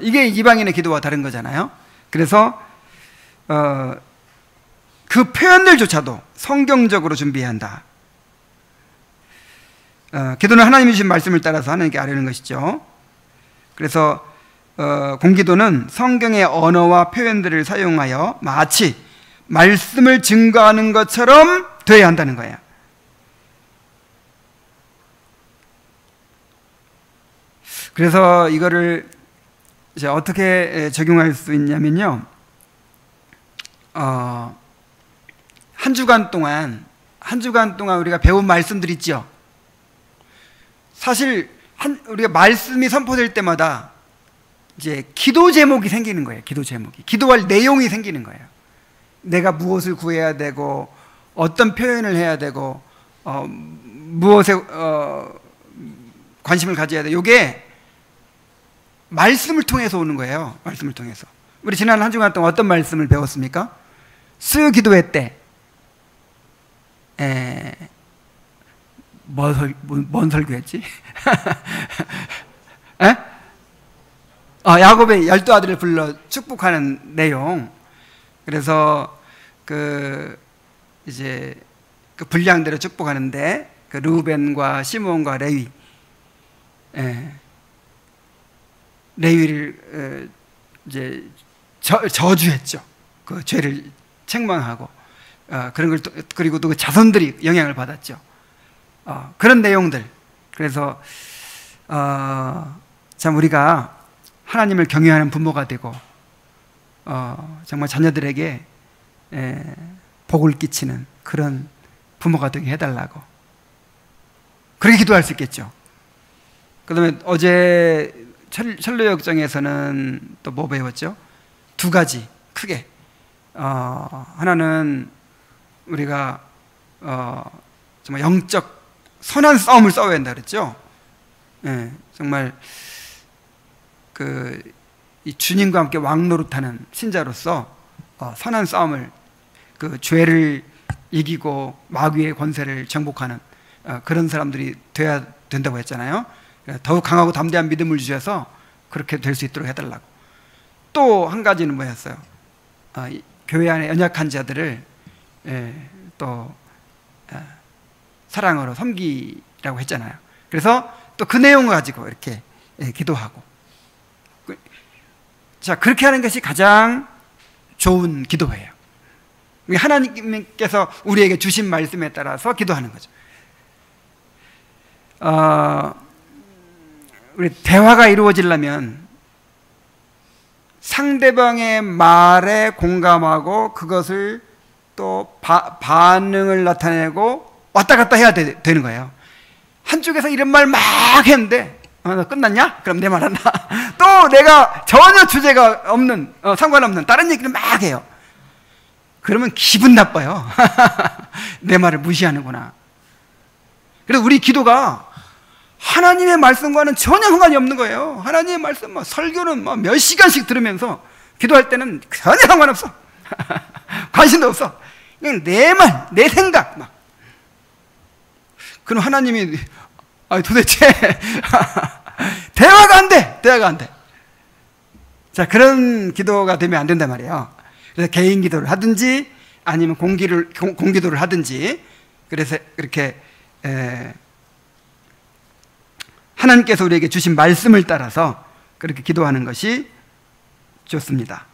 이게 이방인의 기도와 다른 거잖아요. 그래서 그 표현들조차도 성경적으로 준비해야 한다. 기도는 하나님이 주신 말씀을 따라서 하나님께 아뢰는 것이죠. 그래서 공기도는 성경의 언어와 표현들을 사용하여 마치 말씀을 증거하는 것처럼 돼야 한다는 거예요. 그래서 이거를 이제 어떻게 적용할 수 있냐면요, 한 주간 동안 우리가 배운 말씀들 있죠. 사실 우리가 말씀이 선포될 때마다 이제 기도 제목이 생기는 거예요. 기도할 내용이 생기는 거예요. 내가 무엇을 구해야 되고, 어떤 표현을 해야 되고, 무엇에 관심을 가져야 돼. 이게 말씀을 통해서 오는 거예요. 말씀을 통해서. 우리 지난 한 주간 동안 어떤 말씀을 배웠습니까? 수요 기도회 때 뭔 설교했지? 야곱의 12아들을 불러 축복하는 내용. 그래서 이제 그 분량대로 축복하는데, 그 르우벤과 시므온과 레위를 이제 저주했죠. 그 죄를 책망하고, 그런 걸 그리고 또 그 자손들이 영향을 받았죠. 그런 내용들. 그래서 참 우리가 하나님을 경외하는 부모가 되고, 정말 자녀들에게 복을 끼치는 그런 부모가 되게 해달라고, 그렇게 기도할 수 있겠죠. 그 다음에 어제 철로역정에서는 또 뭐 배웠죠? 두 가지 크게. 하나는 우리가 정말 영적 선한 싸움을 싸워야 한다 그랬죠. 정말 이 주님과 함께 왕노릇하는 신자로서 선한 싸움을, 그 죄를 이기고 마귀의 권세를 정복하는 그런 사람들이 돼야 된다고 했잖아요. 더욱 강하고 담대한 믿음을 주셔서 그렇게 될 수 있도록 해달라고. 또 한 가지는 뭐였어요? 교회 안에 연약한 자들을 또 사랑으로 섬기라고 했잖아요. 그래서 또 그 내용을 가지고 이렇게 기도하고. 자, 그렇게 하는 것이 가장 좋은 기도예요. 하나님께서 우리에게 주신 말씀에 따라서 기도하는 거죠. 우리 대화가 이루어지려면 상대방의 말에 공감하고 그것을 또 반응을 나타내고 왔다 갔다 해야 되는 거예요. 한쪽에서 이런 말 막 했는데 너 끝났냐? 그럼 내 말 한다. 또 내가 전혀 주제가 없는 상관없는 다른 얘기를 막 해요. 그러면 기분 나빠요. 내 말을 무시하는구나. 그래서 우리 기도가 하나님의 말씀과는 전혀 상관이 없는 거예요. 하나님의 말씀, 설교는 몇 시간씩 들으면서 기도할 때는 전혀 상관없어. 관심도 없어. 그냥 내 말, 내 생각 막. 그럼 하나님이 도대체 대화가 안 돼. 대화가 안 돼. 자, 그런 기도가 되면 안 된단 말이에요. 그래서 개인 기도를 하든지 아니면 공기도를 하든지, 그래서 이렇게 하나님께서 우리에게 주신 말씀을 따라서 그렇게 기도하는 것이 좋습니다.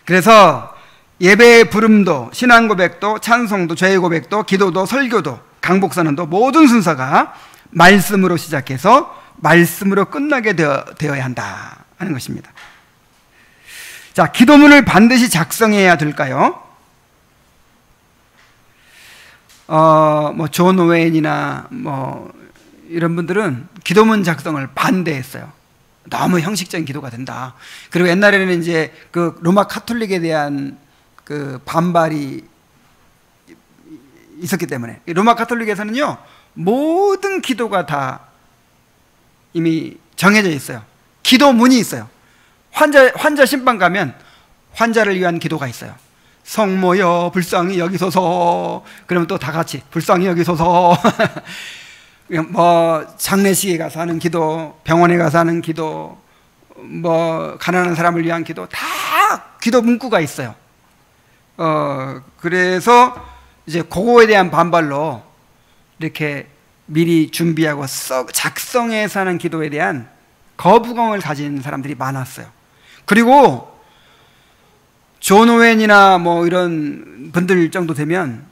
그래서 예배의 부름도, 신앙 고백도, 찬송도, 죄의 고백도, 기도도, 설교도, 강복선언도 모든 순서가 말씀으로 시작해서 말씀으로 끝나게 되어야 한다 하는 것입니다. 자, 기도문을 반드시 작성해야 될까요? 존 오웬이나 이런 분들은 기도문 작성을 반대했어요. 너무 형식적인 기도가 된다. 그리고 옛날에는 이제 그 로마 카톨릭에 대한 그 반발이 있었기 때문에, 로마 카톨릭에서는요 모든 기도가 다 이미 정해져 있어요. 기도문이 있어요. 환자 심방 가면 환자를 위한 기도가 있어요. 성모여 불쌍히 여기소서. 그러면 또 다 같이 불쌍히 여기소서. 장례식에 가서 하는 기도, 병원에 가서 하는 기도, 가난한 사람을 위한 기도, 다 기도 문구가 있어요. 그래서 이제 그거에 대한 반발로 이렇게 미리 준비하고 작성해서 하는 기도에 대한 거부감을 가진 사람들이 많았어요. 그리고 존 오웬이나 이런 분들 정도 되면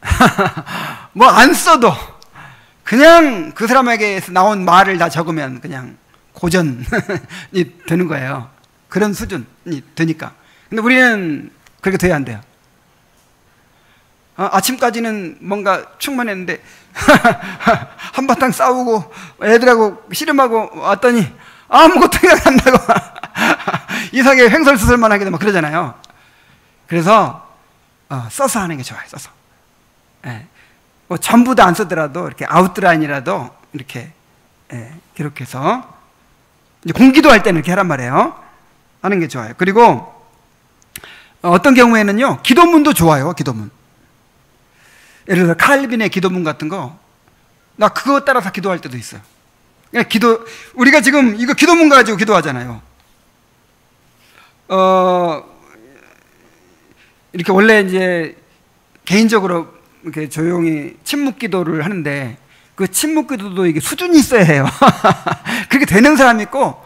안 써도 그냥 그 사람에게서 나온 말을 다 적으면 그냥 고전이 되는 거예요. 그런 수준이 되니까. 근데 우리는 그렇게 돼야 안 돼요. 아침까지는 뭔가 충만했는데 한바탕 싸우고 애들하고 씨름하고 왔더니 아무것도 생각 안 나고 이상하게 횡설수설만 하게 되면 그러잖아요. 그래서 써서 하는 게 좋아요. 써서. 전부 다 안 쓰더라도 이렇게 아웃라인이라도 이렇게 기록해서 이제 공기도 할 때는 이렇게 하란 말이에요. 하는 게 좋아요. 그리고 어떤 경우에는요 기도문도 좋아요. 기도문. 예를 들어 칼빈의 기도문 같은 거, 나 그거 따라서 기도할 때도 있어요. 그냥 우리가 지금 이거 기도문 가지고 기도하잖아요. 이렇게 원래 이제 개인적으로 이렇게 조용히 침묵 기도를 하는데, 그 침묵 기도도 이게 수준이 있어야 해요. 그렇게 되는 사람이 있고,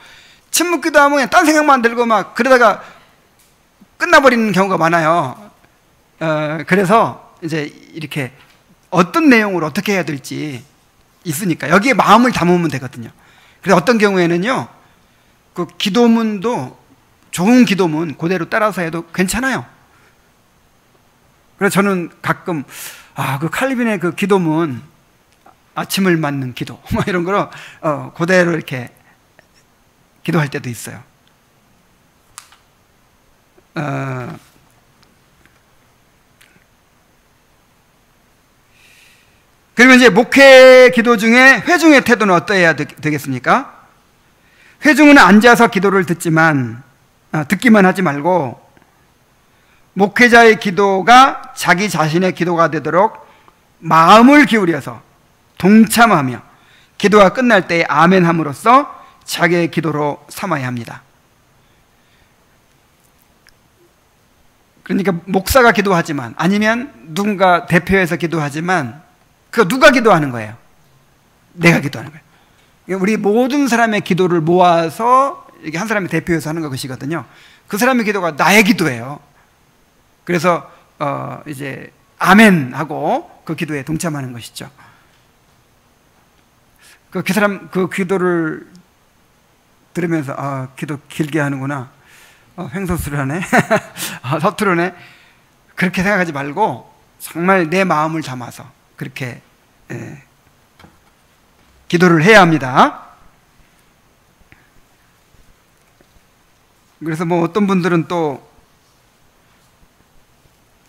침묵 기도하면 그냥 딴 생각만 들고 막 그러다가 끝나버리는 경우가 많아요. 그래서 이제 이렇게 어떤 내용으로 어떻게 해야 될지 있으니까 여기에 마음을 담으면 되거든요. 그래서 어떤 경우에는요 그 기도문도 좋은 기도문 그대로 따라서 해도 괜찮아요. 그래서 저는 가끔 그 칼빈의 그 기도문, 아침을 맞는 기도 이런 거로 그대로 이렇게 기도할 때도 있어요. 그리고 이제 목회 기도 중에 회중의 태도는 어떠해야 되겠습니까? 회중은 앉아서 기도를 듣기만 하지 말고 목회자의 기도가 자기 자신의 기도가 되도록 마음을 기울여서 동참하며 기도가 끝날 때에 아멘 함으로써 자기의 기도로 삼아야 합니다. 그러니까 목사가 기도하지만, 아니면 누군가 대표해서 기도하지만, 그 누가 기도하는 거예요? 내가 기도하는 거예요. 우리 모든 사람의 기도를 모아서 이게 한 사람이 대표해서 하는 것이거든요. 그 사람의 기도가 나의 기도예요. 그래서 이제 아멘 하고 그 기도에 동참하는 것이죠. 그 사람 그 기도를 들으면서 기도 길게 하는구나, 횡설수설하네, 서투르네, 그렇게 생각하지 말고 정말 내 마음을 담아서 그렇게 기도를 해야 합니다. 그래서 뭐 어떤 분들은 또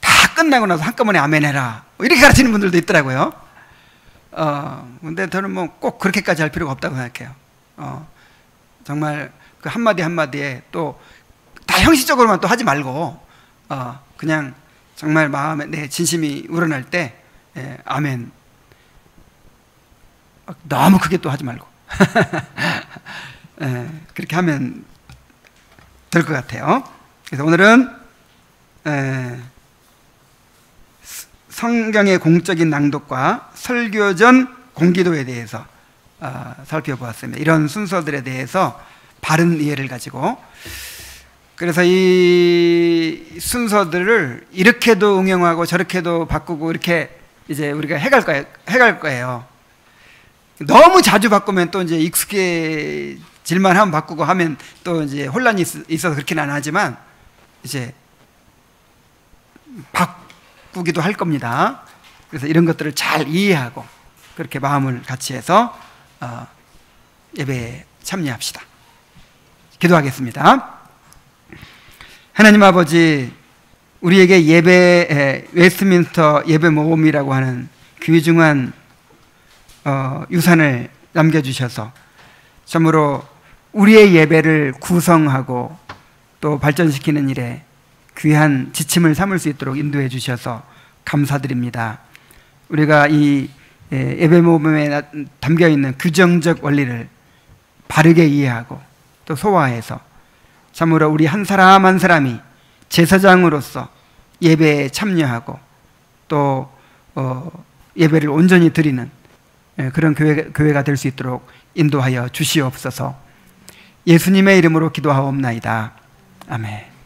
다 끝나고 나서 한꺼번에 아멘 해라, 이렇게 가르치는 분들도 있더라고요. 근데 저는 뭐 꼭 그렇게까지 할 필요가 없다고 생각해요. 정말 그 한마디 한마디에 또 다 형식적으로만 또 하지 말고, 그냥 정말 마음에 내 진심이 우러날 때 아멘, 너무 크게 또 하지 말고 그렇게 하면 될 것 같아요. 그래서 오늘은 성경의 공적인 낭독과 설교 전 공기도에 대해서 살펴보았습니다. 이런 순서들에 대해서 바른 이해를 가지고, 그래서 이 순서들을 이렇게도 응용하고 저렇게도 바꾸고 이렇게 이제 우리가 해갈 거예요. 너무 자주 바꾸면 또 이제 익숙해질만 하면 바꾸고 하면 또 이제 혼란이 있어서 그렇게는 안 하지만, 이제 바꾸기도 할 겁니다. 그래서 이런 것들을 잘 이해하고 그렇게 마음을 같이 해서 예배에 참여합시다. 기도하겠습니다. 하나님 아버지, 우리에게 웨스트민스터 예배 모범이라고 하는 귀중한 유산을 남겨주셔서 참으로 우리의 예배를 구성하고 또 발전시키는 일에 귀한 지침을 삼을 수 있도록 인도해 주셔서 감사드립니다. 우리가 이 예배 모범에 담겨있는 규정적 원리를 바르게 이해하고 또 소화해서 참으로 우리 한 사람 한 사람이 제사장으로서 예배에 참여하고 또 예배를 온전히 드리는 그런 교회가 될 수 있도록 인도하여 주시옵소서. 예수님의 이름으로 기도하옵나이다. 아멘.